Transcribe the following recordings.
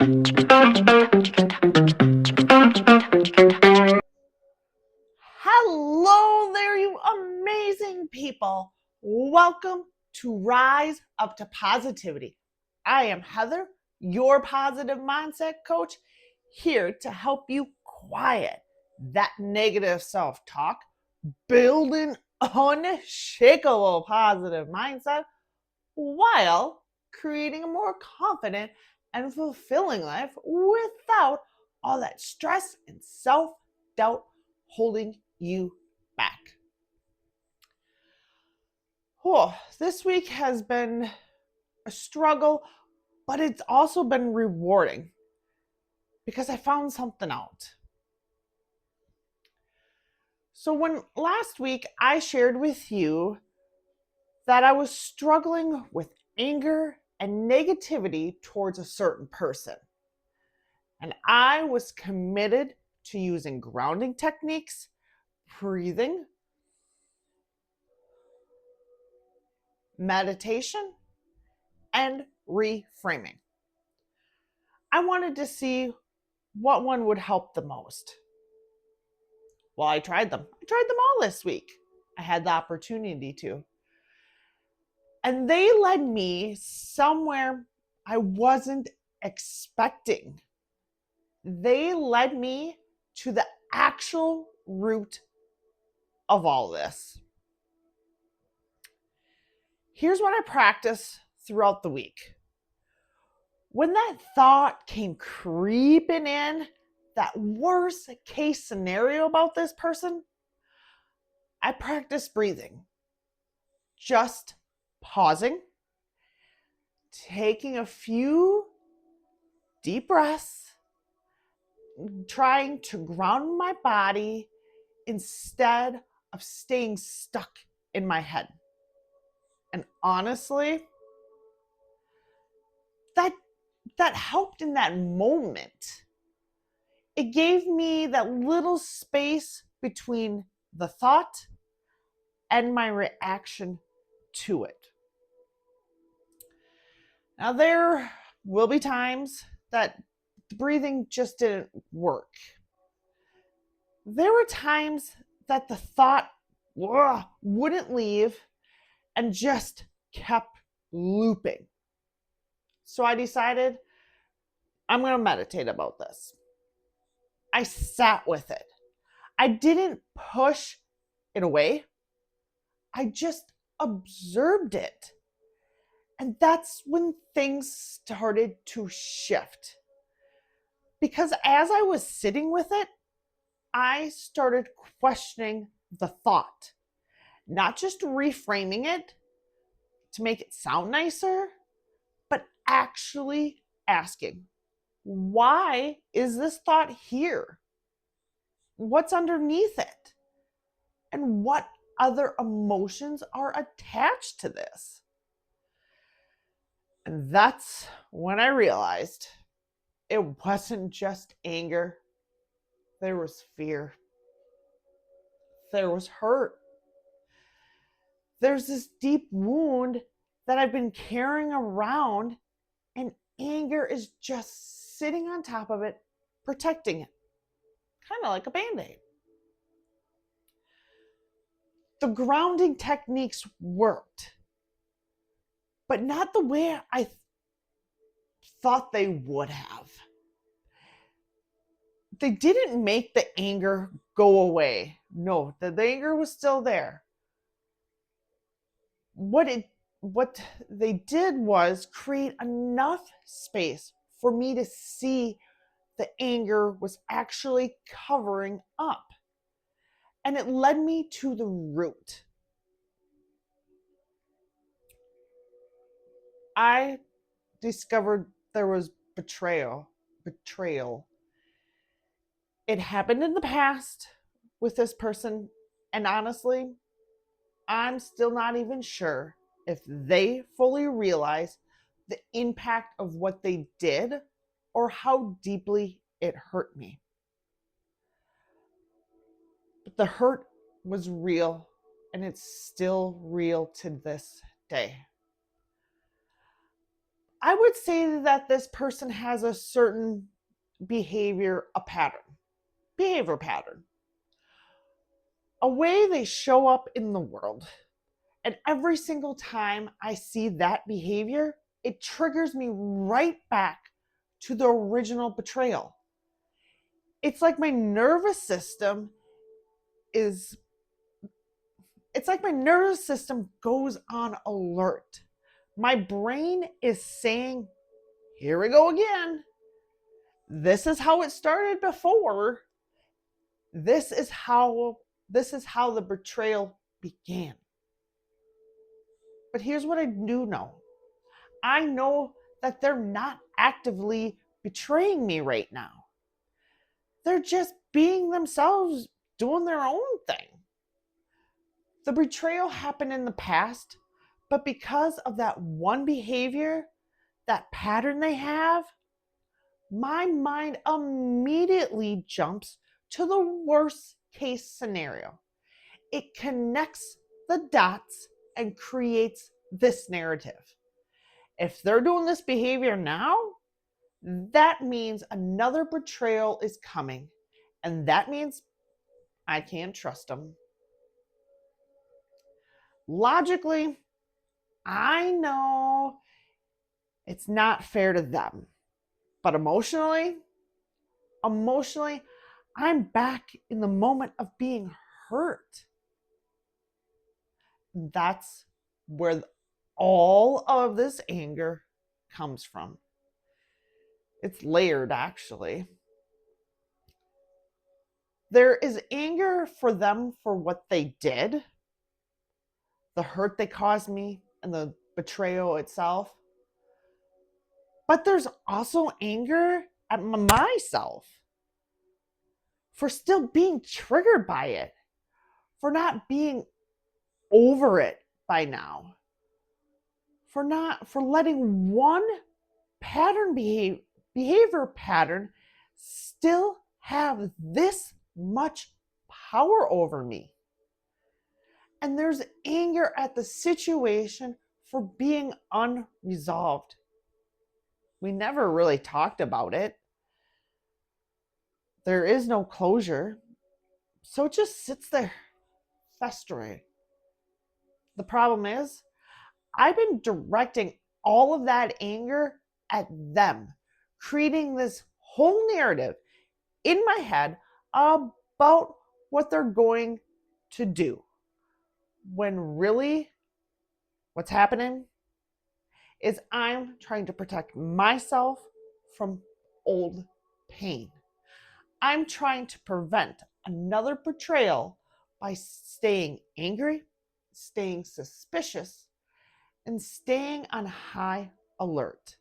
Hello there, you amazing people. Welcome to Rise Up to Positivity. I am Heather, your positive mindset coach, here to help you quiet that negative self talk, build an unshakable positive mindset while creating a more confident and fulfilling life without all that stress and self doubt holding you back. This week has been a struggle, but it's also been rewarding because I found something out. So when last week I shared with you that I was struggling with anger and negativity towards a certain person, and I was committed to using grounding techniques, breathing, meditation, and reframing. I wanted to see what one would help the most. Well, I tried them. I tried them all this week. I had the opportunity to. And they led me somewhere I wasn't expecting. They led me to the actual root of all this. Here's what I practice throughout the week. When that thought came creeping in, that worst case scenario about this person, I practice breathing. Just pausing, taking a few deep breaths, trying to ground my body instead of staying stuck in my head. And honestly, that helped in that moment. It gave me that little space between the thought and my reaction to it. Now, there will be times that the breathing just didn't work. There were times that the thought wouldn't leave and just kept looping. So I decided I'm going to meditate about this. I sat with it. I didn't push it away. I just observed it. And that's when things started to shift. Because as I was sitting with it, I started questioning the thought, not just reframing it to make it sound nicer, but actually asking, why is this thought here? What's underneath it? And what other emotions are attached to this? And that's when I realized it wasn't just anger. There was fear. There was hurt. There's this deep wound that I've been carrying around, and anger is just sitting on top of it, protecting it, kind of like a Band-Aid. The grounding techniques worked, but not the way I thought they would have. They didn't make the anger go away. No, the anger was still there. What they did was create enough space for me to see the anger was actually covering up. And it led me to the root. I discovered there was betrayal. It happened in the past with this person, and honestly, I'm still not even sure if they fully realize the impact of what they did or how deeply it hurt me. But the hurt was real, and it's still real to this day. I would say that this person has a certain behavior pattern, a way they show up in the world. And every single time I see that behavior, it triggers me right back to the original betrayal. It's like my nervous system is it's like my nervous system goes on alert. My brain is saying, here we go again. This is how it started before. This is how the betrayal began. But here's what I do know. I know that they're not actively betraying me right now. They're just being themselves, doing their own thing. The betrayal happened in the past, but because of that one behavior, that pattern they have, my mind immediately jumps to the worst case scenario. It connects the dots and creates this narrative. If they're doing this behavior now, that means another betrayal is coming. And that means I can't trust them. Logically, I know it's not fair to them. But emotionally, I'm back in the moment of being hurt. That's where all of this anger comes from. It's layered, actually. There is anger for them for what they did, the hurt they caused me, and the betrayal itself. But there's also anger at myself for still being triggered by it, for not being over it by now, for letting one behavior pattern still have this much power over me. And there's anger at the situation for being unresolved. We never really talked about it. There is no closure. So it just sits there festering. The problem is, I've been directing all of that anger at them, creating this whole narrative in my head about what they're going to do. When really, what's happening is I'm trying to protect myself from old pain. I'm trying to prevent another betrayal by staying angry, staying suspicious, and staying on high alert.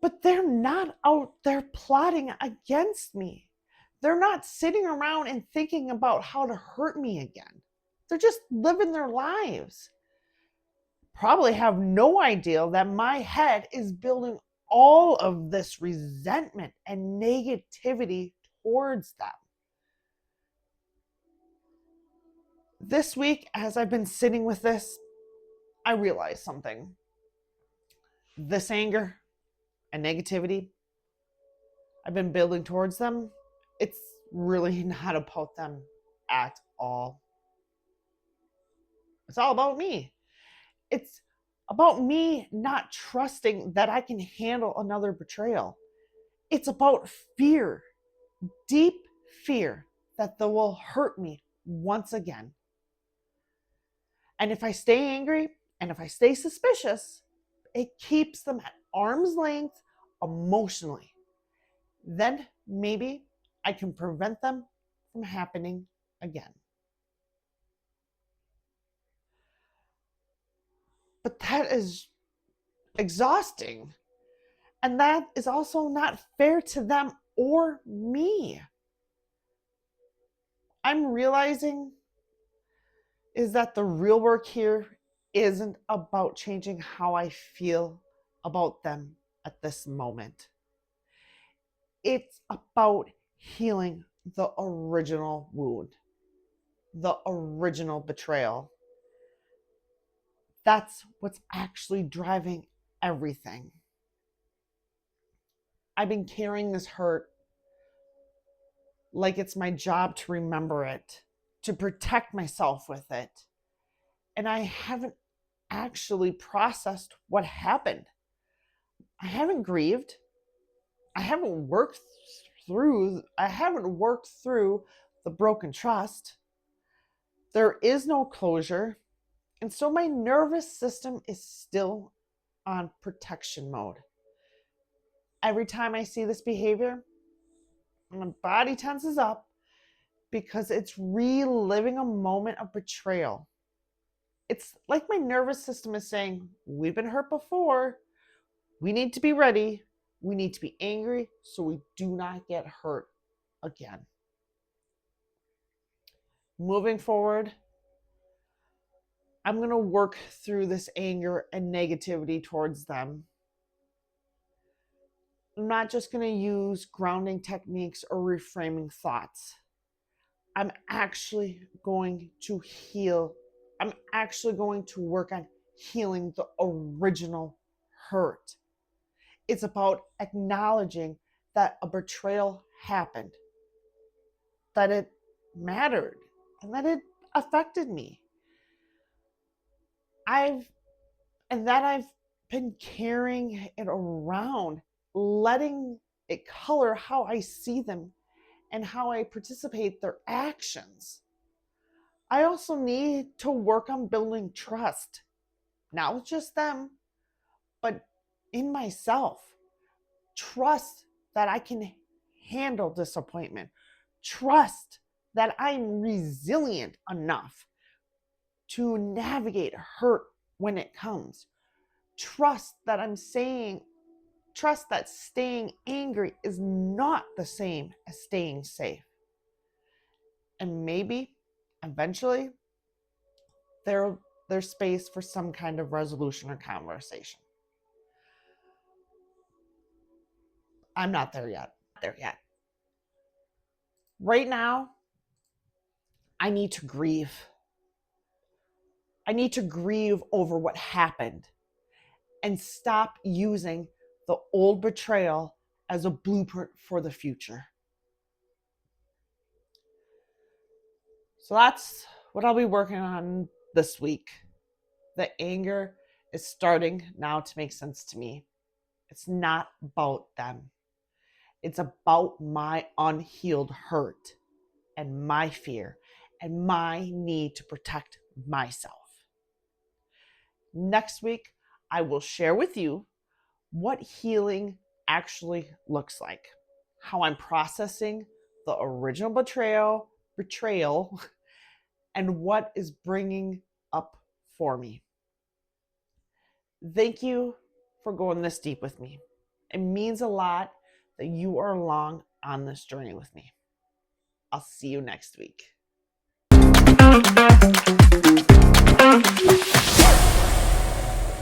But they're not out there plotting against me. They're not sitting around and thinking about how to hurt me again. They're just living their lives. Probably have no idea that my head is building all of this resentment and negativity towards them. This week, as I've been sitting with this, I realized something. This anger and negativity I've been building towards them, it's really not about them at all. It's all about me. It's about me not trusting that I can handle another betrayal. It's about fear, deep fear that they will hurt me once again. And if I stay angry and if I stay suspicious, it keeps them at arm's length emotionally. Then maybe I can prevent them from happening again. But that is exhausting. And that is also not fair to them or me. I'm realizing is that the real work here isn't about changing how I feel about them at this moment. It's about healing the original wound, the original betrayal. That's what's actually driving everything. I've been carrying this hurt like it's my job to remember it, to protect myself with it. And I haven't actually processed what happened. I haven't grieved. I haven't worked through the broken trust. There is no closure. And so my nervous system is still on protection mode. Every time I see this behavior, my body tenses up because it's reliving a moment of betrayal. It's like my nervous system is saying, we've been hurt before. We need to be ready. We need to be angry so we do not get hurt again. Moving forward, I'm going to work through this anger and negativity towards them. I'm not just going to use grounding techniques or reframing thoughts. I'm actually going to heal. I'm actually going to work on healing the original hurt. It's about acknowledging that a betrayal happened, that it mattered, and that it affected me. I've been carrying it around, letting it color how I see them and how I participate their actions. I also need to work on building trust, not with just them, but in myself. Trust that I can handle disappointment. Trust that I'm resilient enough to navigate hurt when it comes. Trust that staying angry is not the same as staying safe. And maybe eventually there's space for some kind of resolution or conversation. I'm not there yet. Right now, I need to grieve. I need to grieve over what happened and stop using the old betrayal as a blueprint for the future. So that's what I'll be working on this week. The anger is starting now to make sense to me. It's not about them. It's about my unhealed hurt and my fear and my need to protect myself. Next week, I will share with you what healing actually looks like, how I'm processing the original betrayal, and what is bringing up for me. Thank you for going this deep with me. It means a lot that you are along on this journey with me. I'll see you next week.